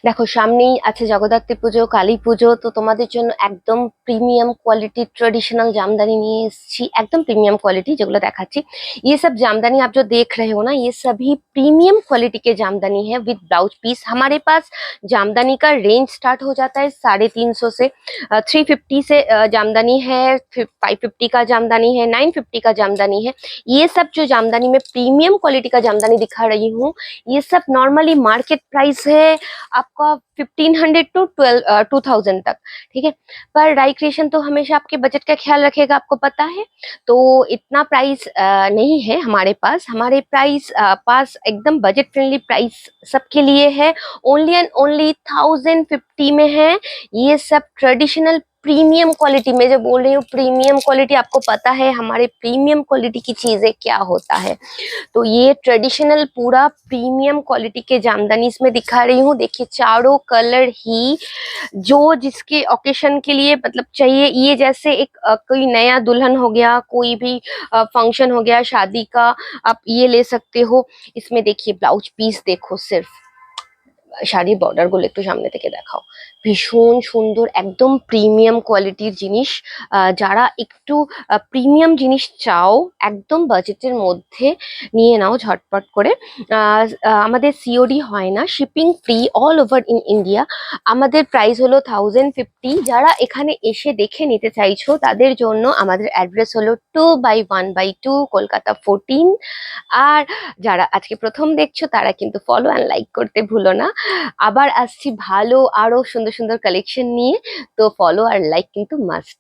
দেখো সামনেই আছে জগদ্ধাত্রী পুজো, কালী পুজো, তো তোমাদের জন্য একদম প্রিমিयम क्वालिटी ट्रेडिशनल जामदानी নিয়ে এসেছি। একদম प्रीमियम क्वालिटी যেগুলো দেখাচ্ছি, ये सब जामदानी आप जो देख रहे हो ना, ये सभी प्रीमियम क्वालिटी के जामदानी है विद ब्लाउज पीस। हमारे पास जामदानी का रेंज स्टार्ट हो जाता है 350 से, 350 से जामदानी है, 550 का जामदानी है, 950 का जामदानी है। ये सब जो जामदानी में प्रीमियम क्वालिटी का जामदानी दिखा रही हूँ, ये सब नॉर्मली मार्केट प्राइस है आपका 1500 टू 2000 तक। ठीक है, पर डाई क्रिएशन तो हमेशा आपके बजट का ख्याल रखेगा, आपको पता है। तो इतना प्राइस नहीं है हमारे पास। हमारे प्राइस पास एकदम बजट फ्रेंडली प्राइस सबके लिए है। ओनली एंड ओनली 1050 में है। ये सब ट्रेडिशनल प्रीमियम क्वालिटी में जो बोल रही हूँ, प्रीमियम क्वालिटी, आपको पता है हमारे प्रीमियम क्वालिटी की चीजें क्या होता है। तो ये ट्रेडिशनल पूरा प्रीमियम क्वालिटी के जामदानी इसमें दिखा रही हूँ। देखिए चारों कलर ही जो जिसके ओकेशन के लिए मतलब चाहिए, ये जैसे एक कोई नया दुल्हन हो गया, कोई भी फंक्शन हो गया शादी का, आप ये ले सकते हो। इसमें देखिए ब्लाउज पीस देखो, सिर्फ শাড়ির বর্ডার গুলো একটু সামনে থেকে দেখাও। ভীষণ সুন্দর, একদম প্রিমিয়াম কোয়ালিটির জিনিস। যারা একটু প্রিমিয়াম জিনিস চাও, একদম বাজেটের মধ্যে নিয়ে নাও ঝটপট করে। আমাদের সিওডি হয় না, shipping free all over in India. আমাদের প্রাইস হলো 1050। যারা এখানে এসে দেখে নিতে চাইছো তাদের জন্য আমাদের অ্যাড্রেস হলো 2/1/2 কলকাতা 14। আর যারা আজকে প্রথম দেখছো তারা কিন্তু ফলো অ্যান্ড লাইক করতে ভুলো না। আবার আসছি ভালো আরো সুন্দর সুন্দর কালেকশন নিয়ে, তো ফলো আর লাইক কিন্তু মাস্ট।